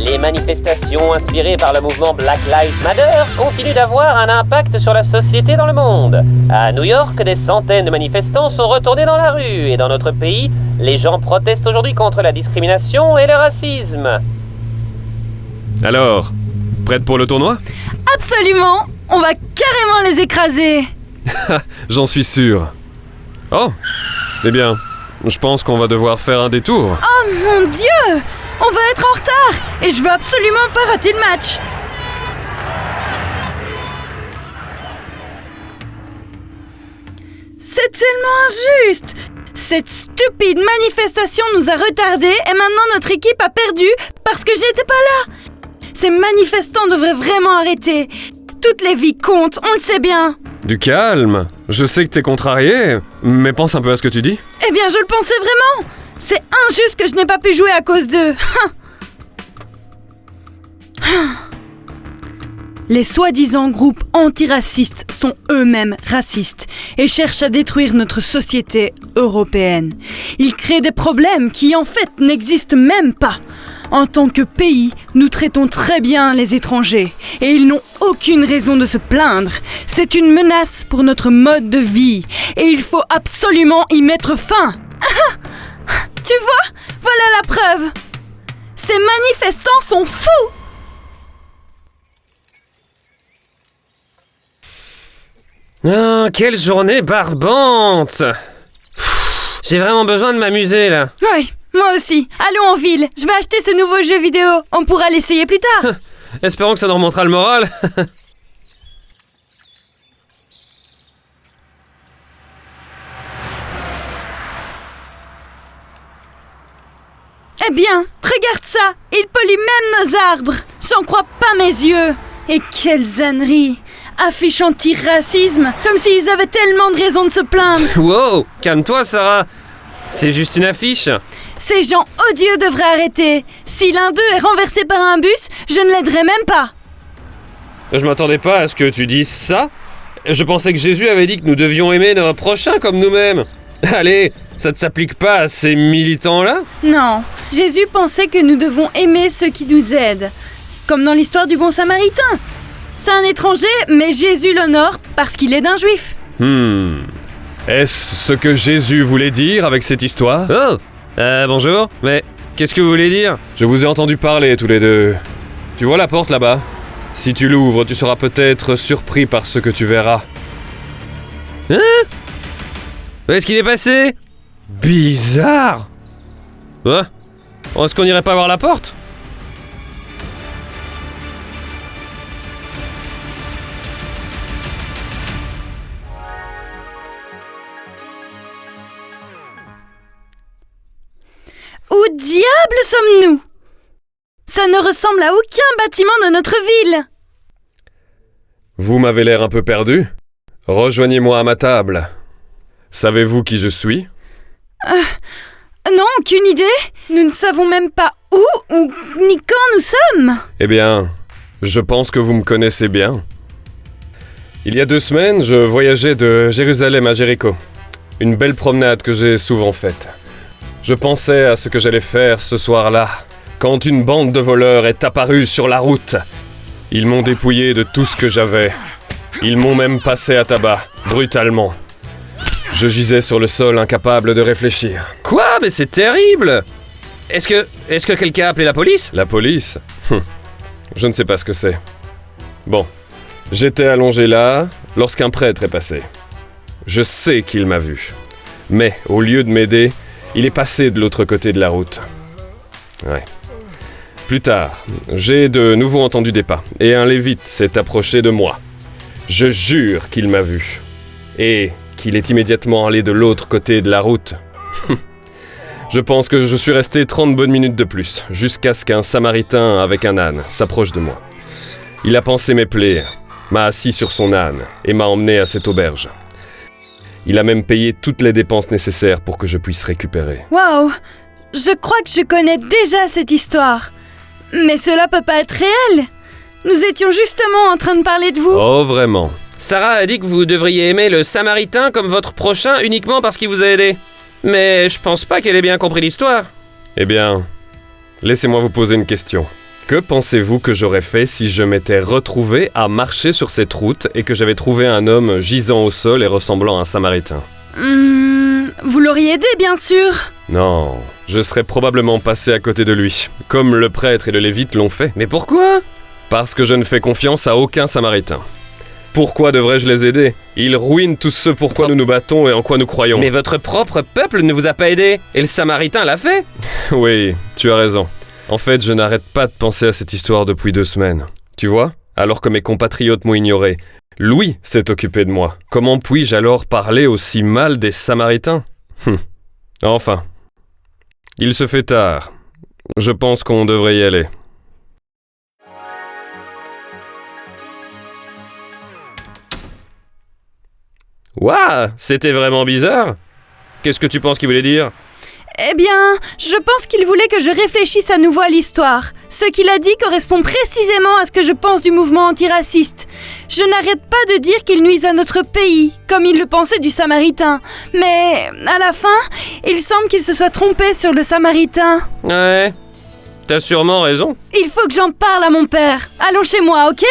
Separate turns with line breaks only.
Les manifestations inspirées par le mouvement Black Lives Matter continuent d'avoir un impact sur la société dans le monde. À New York, des centaines de manifestants sont retournés dans la rue et dans notre pays, les gens protestent aujourd'hui contre la discrimination et le racisme.
Alors, prête pour le tournoi ?
Absolument! On va carrément les écraser!
J'en suis sûr. Oh, eh bien, je pense qu'on va devoir faire un détour.
Oh mon Dieu! On va être en retard! Et je veux absolument pas rater le match! C'est tellement injuste! Cette stupide manifestation nous a retardés et maintenant notre équipe a perdu parce que j'étais pas là! Ces manifestants devraient vraiment arrêter! Toutes les vies comptent, on le sait bien!
Du calme. Je sais que t'es contrarié, mais pense un peu à ce que tu dis.
Eh bien, je le pensais vraiment! C'est injuste que je n'ai pas pu jouer à cause d'eux! Les soi-disant groupes antiracistes sont eux-mêmes racistes et cherchent à détruire notre société européenne. Ils créent des problèmes qui, en fait, n'existent même pas. En tant que pays, nous traitons très bien les étrangers et ils n'ont aucune raison de se plaindre. C'est une menace pour notre mode de vie et il faut absolument y mettre fin. Tu vois? Voilà la preuve. Ces manifestants sont fous.
Oh, quelle journée barbante! J'ai vraiment besoin de m'amuser là.
Oui, moi aussi. Allons en ville. Je vais acheter ce nouveau jeu vidéo. On pourra l'essayer plus tard.
Espérons que ça nous remontera le moral.
Eh bien, regarde ça. Il pollue même nos arbres. J'en crois pas mes yeux. Et quelle ânerie. Affiche anti-racisme, comme s'ils avaient tellement de raisons de se plaindre.
Wow, calme-toi Sarah. C'est juste une affiche.
Ces gens odieux devraient arrêter. Si l'un d'eux est renversé par un bus, je ne l'aiderai même pas.
Je m'attendais pas à ce que tu dises ça. Je pensais que Jésus avait dit que nous devions aimer nos prochains comme nous-mêmes. Allez, ça ne s'applique pas à ces militants-là ?
Non, Jésus pensait que nous devons aimer ceux qui nous aident. Comme dans l'histoire du bon samaritain. C'est un étranger, mais Jésus l'honore parce qu'il est d'un juif.
Est-ce ce que Jésus voulait dire avec cette histoire ?
Oh, bonjour, mais qu'est-ce que vous voulez dire ?
Je vous ai entendu parler tous les deux. Tu vois la porte là-bas ? Si tu l'ouvres, tu seras peut-être surpris par ce que tu verras.
Hein ? Où est-ce qu'il est passé ? Bizarre. Ouais. Est-ce qu'on irait pas voir la porte ?
Où diable sommes-nous ? Ça ne ressemble à aucun bâtiment de notre ville.
Vous m'avez l'air un peu perdu ? Rejoignez-moi à ma table. Savez-vous qui je suis ?
Non, aucune idée. Nous ne savons même pas où ou ni quand nous sommes.
Eh bien, je pense que vous me connaissez bien. Il y a 2 semaines, je voyageais de Jérusalem à Jéricho. Une belle promenade que j'ai souvent faite. Je pensais à ce que j'allais faire ce soir-là, quand une bande de voleurs est apparue sur la route. Ils m'ont dépouillé de tout ce que j'avais. Ils m'ont même passé à tabac, brutalement. Je gisais sur le sol, incapable de réfléchir.
Quoi ? Mais c'est terrible ! Est-ce que quelqu'un a appelé la police ?
La police ? Je ne sais pas ce que c'est. Bon, j'étais allongé là, lorsqu'un prêtre est passé. Je sais qu'il m'a vu. Mais, au lieu de m'aider, il est passé de l'autre côté de la route. Ouais. Plus tard, j'ai de nouveau entendu des pas, et un lévite s'est approché de moi. Je jure qu'il m'a vu. Et qu'il est immédiatement allé de l'autre côté de la route. Je pense que je suis resté 30 bonnes minutes de plus, jusqu'à ce qu'un samaritain avec un âne s'approche de moi. Il a pansé mes plaies, m'a assis sur son âne, et m'a emmené à cette auberge. Il a même payé toutes les dépenses nécessaires pour que je puisse récupérer.
Waouh ! Je crois que je connais déjà cette histoire. Mais cela peut pas être réel. Nous étions justement en train de parler de vous.
Oh, vraiment ?
Sarah a dit que vous devriez aimer le samaritain comme votre prochain uniquement parce qu'il vous a aidé. Mais je pense pas qu'elle ait bien compris l'histoire.
Eh bien, laissez-moi vous poser une question. Que pensez-vous que j'aurais fait si je m'étais retrouvé à marcher sur cette route et que j'avais trouvé un homme gisant au sol et ressemblant à un samaritain?
Vous l'auriez aidé, bien sûr.
Non, je serais probablement passé à côté de lui, comme le prêtre et le lévite l'ont fait.
Mais pourquoi?
Parce que je ne fais confiance à aucun samaritain. Pourquoi devrais-je les aider? Ils ruinent tout ce pour quoi nous nous battons et en quoi nous croyons.
Mais votre propre peuple ne vous a pas aidé, et le Samaritain l'a fait.
Oui, tu as raison. En fait, je n'arrête pas de penser à cette histoire depuis 2 semaines. Tu vois, alors que mes compatriotes m'ont ignoré, Louis s'est occupé de moi. Comment puis-je alors parler aussi mal des Samaritains? Enfin, il se fait tard. Je pense qu'on devrait y aller.
Waouh, c'était vraiment bizarre. Qu'est-ce que tu penses qu'il voulait dire?
Eh bien, je pense qu'il voulait que je réfléchisse à nouveau à l'histoire. Ce qu'il a dit correspond précisément à ce que je pense du mouvement antiraciste. Je n'arrête pas de dire qu'il nuise à notre pays, comme il le pensait du Samaritain. Mais, à la fin, il semble qu'il se soit trompé sur le Samaritain.
Ouais, t'as sûrement raison.
Il faut que j'en parle à mon père. Allons chez moi, ok ?